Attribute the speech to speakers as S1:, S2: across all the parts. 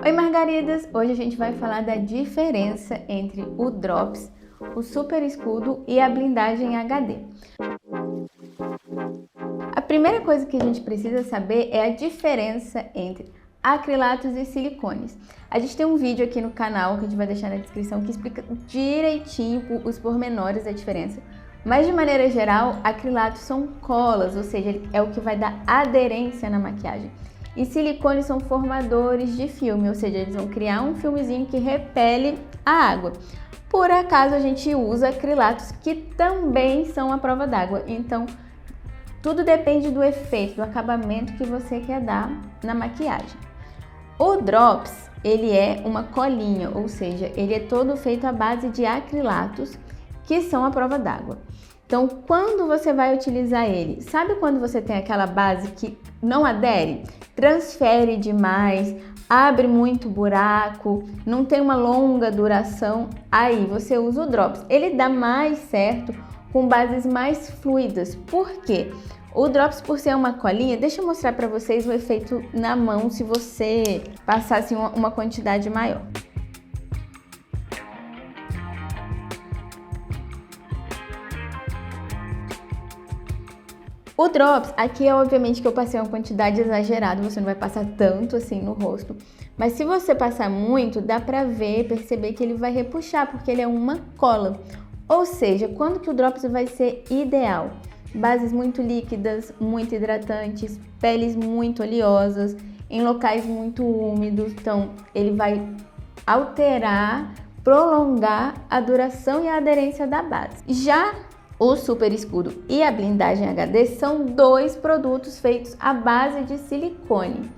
S1: Oi Margaridas! Hoje a gente vai falar da diferença entre o Drops, o Super Escudo e a blindagem HD. A primeira coisa que a gente precisa saber é a diferença entre acrilatos e silicones. A gente tem um vídeo aqui no canal que a gente vai deixar na descrição que explica direitinho os pormenores da diferença. Mas de maneira geral, acrilatos são colas, ou seja, é o que vai dar aderência na maquiagem. E silicones são formadores de filme, ou seja, eles vão criar um filmezinho que repele a água. Por acaso a gente usa acrilatos que também são à prova d'água, então tudo depende do efeito, do acabamento que você quer dar na maquiagem. O Drops, ele é uma colinha, ou seja, ele é todo feito à base de acrilatos que são à prova d'água. Então, quando você vai utilizar ele, sabe quando você tem aquela base que não adere? Transfere demais, abre muito buraco, não tem uma longa duração, aí você usa o Drops. Ele dá mais certo com bases mais fluidas. Por quê? O Drops, por ser uma colinha, deixa eu mostrar para vocês o efeito na mão se você passasse uma quantidade maior. O Drops, aqui é obviamente que eu passei uma quantidade exagerada, você não vai passar tanto assim no rosto. Mas se você passar muito, dá pra ver, perceber que ele vai repuxar, porque ele é uma cola. Ou seja, quando que o Drops vai ser ideal? Bases muito líquidas, muito hidratantes, peles muito oleosas, em locais muito úmidos. Então, ele vai alterar, prolongar a duração e a aderência da base. Já o Super Escudo e a blindagem HD são dois produtos feitos à base de silicone.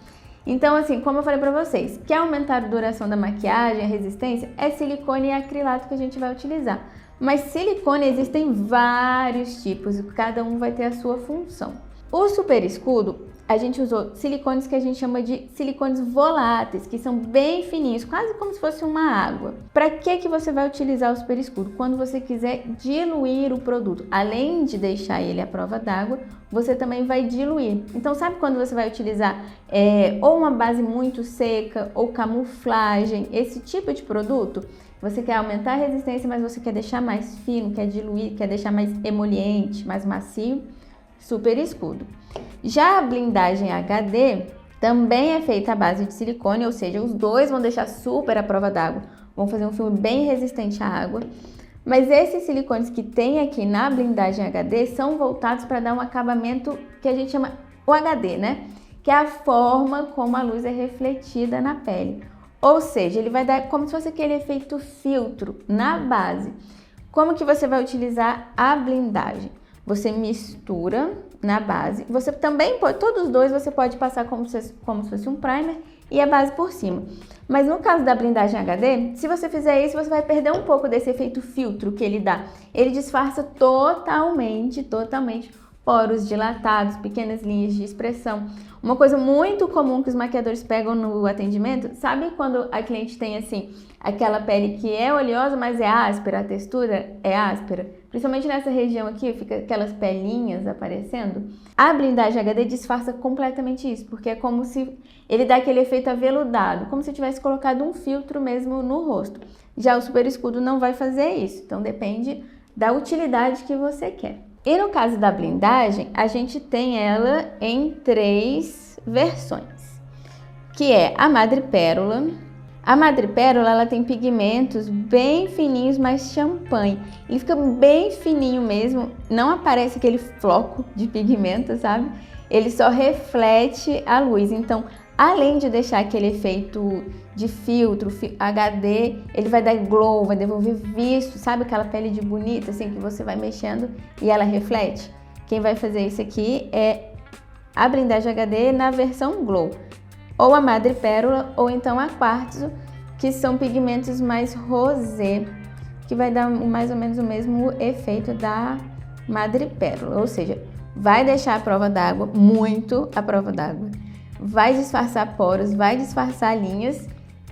S1: Então, assim, como eu falei para vocês, quer aumentar a duração da maquiagem, a resistência, é silicone e acrilato que a gente vai utilizar. Mas silicone existem vários tipos, cada um vai ter a sua função. O Super Escudo, a gente usou silicones que a gente chama de silicones voláteis, que são bem fininhos, quase como se fosse uma água. Para que você vai utilizar o Super Escudo? Quando você quiser diluir o produto. Além de deixar ele à prova d'água, você também vai diluir. Então, sabe quando você vai utilizar ou uma base muito seca ou camuflagem, esse tipo de produto? Você quer aumentar a resistência, mas você quer deixar mais fino, quer diluir, quer deixar mais emoliente, mais macio? Super Escudo. Já a blindagem HD também é feita à base de silicone, ou seja, os dois vão deixar super à prova d'água, vão fazer um filme bem resistente à água. Mas esses silicones que tem aqui na blindagem HD são voltados para dar um acabamento que a gente chama o HD, né? Que é a forma como a luz é refletida na pele. Ou seja, ele vai dar como se fosse aquele efeito filtro na base. Como que você vai utilizar a blindagem? Você mistura na base, você também pode, todos os dois você pode passar como se fosse um primer e a base por cima. Mas no caso da blindagem HD, se você fizer isso, você vai perder um pouco desse efeito filtro que ele dá. Ele disfarça totalmente poros dilatados, pequenas linhas de expressão. Uma coisa muito comum que os maquiadores pegam no atendimento, sabe quando a cliente tem assim, aquela pele que é oleosa, mas é áspera, a textura é áspera? Principalmente nessa região aqui, fica aquelas pelinhas aparecendo. A blindagem HD disfarça completamente isso, porque é como se ele dá aquele efeito aveludado, como se tivesse colocado um filtro mesmo no rosto. Já o Super Escudo não vai fazer isso, então depende da utilidade que você quer. E no caso da blindagem, a gente tem ela em 3 versões, que é a madrepérola. A madrepérola, ela tem pigmentos bem fininhos, mais champanhe. Ele fica bem fininho mesmo, não aparece aquele floco de pigmento, sabe? Ele só reflete a luz, então além de deixar aquele efeito de filtro, HD, ele vai dar glow, vai devolver viço, sabe aquela pele de bonita, assim, que você vai mexendo e ela reflete? Quem vai fazer isso aqui é a blindagem HD na versão glow, ou a madrepérola, ou então a quartzo, que são pigmentos mais rosé, que vai dar mais ou menos o mesmo efeito da madrepérola, ou seja, vai deixar a prova d'água, muito a prova d'água, vai disfarçar poros, vai disfarçar linhas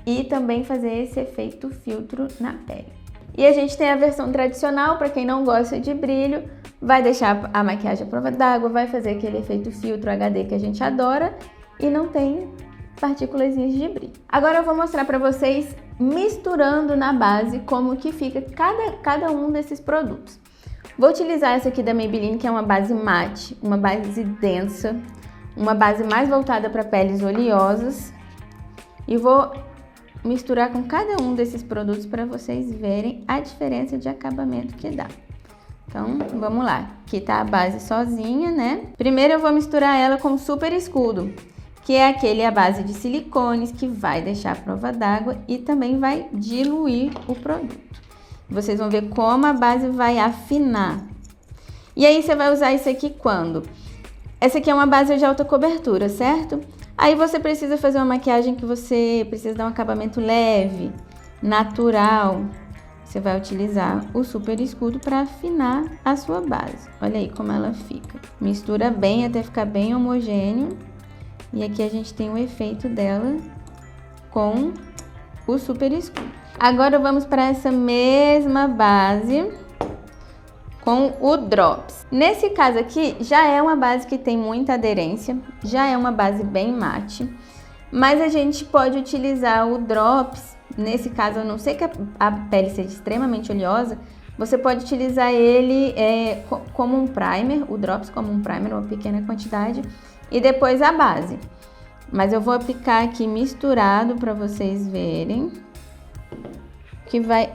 S1: e também fazer esse efeito filtro na pele. E a gente tem a versão tradicional, para quem não gosta de brilho, vai deixar a maquiagem à prova d'água, vai fazer aquele efeito filtro HD que a gente adora e não tem partículazinhas de brilho. Agora eu vou mostrar para vocês misturando na base como que fica cada um desses produtos. Vou utilizar essa aqui da Maybelline, que é uma base mate, uma base densa, uma base mais voltada para peles oleosas, e vou misturar com cada um desses produtos para vocês verem a diferença de acabamento que dá. Então, vamos lá. Aqui tá a base sozinha, né? Primeiro eu vou misturar ela com o Super Escudo, que é a base de silicones que vai deixar a prova d'água e também vai diluir o produto. Vocês vão ver como a base vai afinar. E aí você vai usar isso aqui quando? Essa aqui é uma base de alta cobertura, certo? Aí você precisa fazer uma maquiagem que você precisa dar um acabamento leve, natural. Você vai utilizar o Super Escudo para afinar a sua base. Olha aí como ela fica. Mistura bem até ficar bem homogêneo. E aqui a gente tem o efeito dela com o Super Escudo. Agora vamos para essa mesma base com o Drops. Nesse caso aqui, já é uma base que tem muita aderência, já é uma base bem mate, mas a gente pode utilizar o Drops, nesse caso, a não ser que a pele seja extremamente oleosa, você pode utilizar ele como um primer, o Drops como um primer, uma pequena quantidade, e depois a base. Mas eu vou aplicar aqui misturado para vocês verem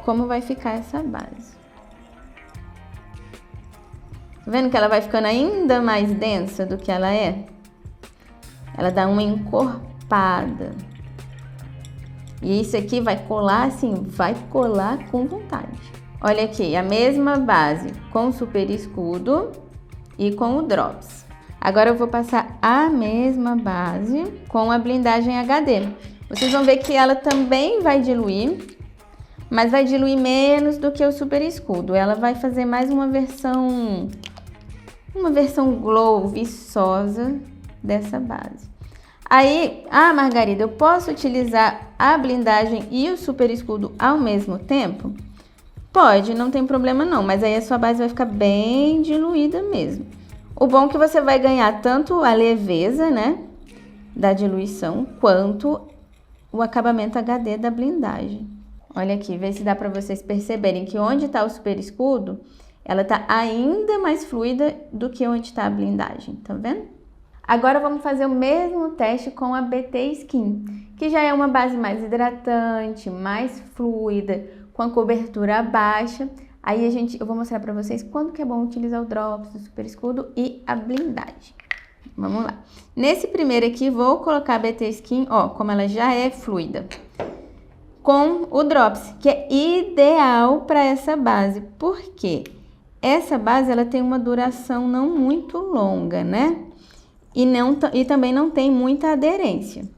S1: como vai ficar essa base. Tá vendo que ela vai ficando ainda mais densa do que ela é? Ela dá uma encorpada. E isso aqui vai colar assim, vai colar com vontade. Olha aqui, a mesma base com o Super Escudo e com o Drops. Agora eu vou passar a mesma base com a blindagem HD. Vocês vão ver que ela também vai diluir, mas vai diluir menos do que o Super Escudo. Ela vai fazer mais uma versão glow, viçosa dessa base. Aí, Margarida, eu posso utilizar a blindagem e o Super Escudo ao mesmo tempo? Pode, não tem problema não, mas aí a sua base vai ficar bem diluída mesmo. O bom é que você vai ganhar tanto a leveza, né, da diluição, quanto o acabamento HD da blindagem. Olha aqui, vê se dá para vocês perceberem que onde está o Super Escudo, ela tá ainda mais fluida do que onde está a blindagem, tá vendo? Agora vamos fazer o mesmo teste com a BT Skin, que já é uma base mais hidratante, mais fluida, com a cobertura baixa. Aí eu vou mostrar pra vocês quando que é bom utilizar o Drops, o Super Escudo e a blindagem. Vamos lá. Nesse primeiro aqui, vou colocar a BT Skin, ó, como ela já é fluida, com o Drops, que é ideal para essa base. Por quê? Essa base, ela tem uma duração não muito longa, né? E também não tem muita aderência.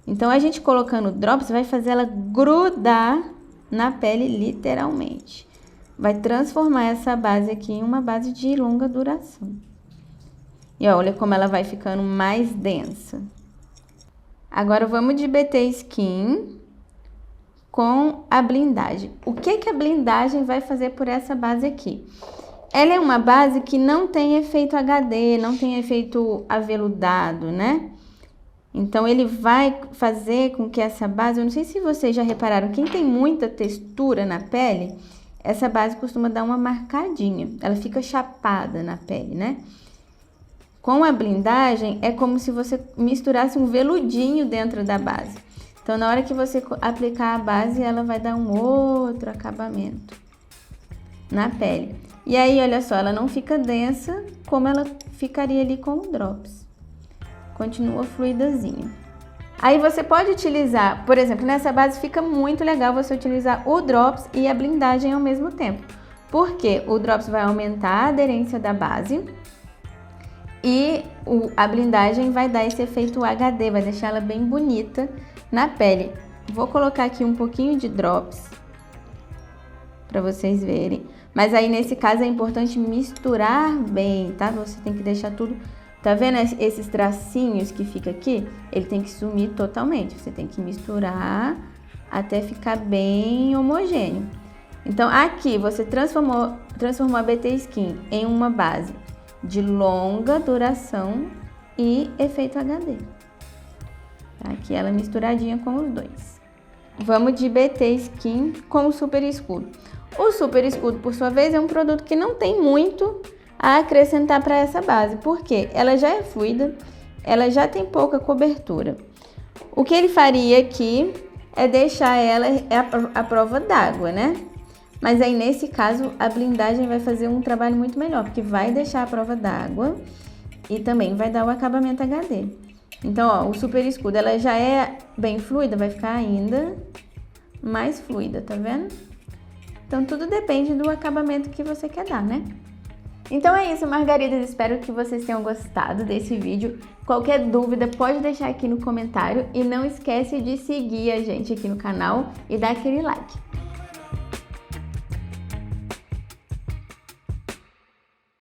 S1: Então, a gente colocando o Drops vai fazer ela grudar na pele literalmente. Vai transformar essa base aqui em uma base de longa duração. E olha como ela vai ficando mais densa. Agora, vamos de BT Skin com a blindagem. O que a blindagem vai fazer por essa base aqui? Ela é uma base que não tem efeito HD, não tem efeito aveludado, né? Então, ele vai fazer com que essa base... Eu não sei se vocês já repararam, quem tem muita textura na pele, essa base costuma dar uma marcadinha. Ela fica chapada na pele, né? Com a blindagem, é como se você misturasse um veludinho dentro da base. Então, na hora que você aplicar a base, ela vai dar um outro acabamento na pele. E aí, olha só, ela não fica densa como ela ficaria ali com o Drops. Continua fluidazinha. Aí você pode utilizar, por exemplo, nessa base fica muito legal você utilizar o Drops e a blindagem ao mesmo tempo. Porque o Drops vai aumentar a aderência da base e a blindagem vai dar esse efeito HD, vai deixar ela bem bonita na pele. Vou colocar aqui um pouquinho de Drops para vocês verem. Mas aí, nesse caso, é importante misturar bem, tá? Você tem que deixar tudo... Tá vendo esses tracinhos que fica aqui? Ele tem que sumir totalmente. Você tem que misturar até ficar bem homogêneo. Então, aqui, você transformou a BT Skin em uma base de longa duração e efeito HD. Tá aqui ela misturadinha com os dois. Vamos de BT Skin com o Super Escudo. O Super Escudo, por sua vez, é um produto que não tem muito a acrescentar para essa base, porque ela já é fluida, ela já tem pouca cobertura. O que ele faria aqui é deixar ela à prova d'água, né? Mas aí, nesse caso, a blindagem vai fazer um trabalho muito melhor, porque vai deixar a prova d'água e também vai dar o acabamento HD. Então, ó, o Super Escudo, ela já é bem fluida, vai ficar ainda mais fluida, tá vendo? Então, tudo depende do acabamento que você quer dar, né? Então é isso, margaridas, espero que vocês tenham gostado desse vídeo. Qualquer dúvida pode deixar aqui no comentário e não esquece de seguir a gente aqui no canal e dar aquele like.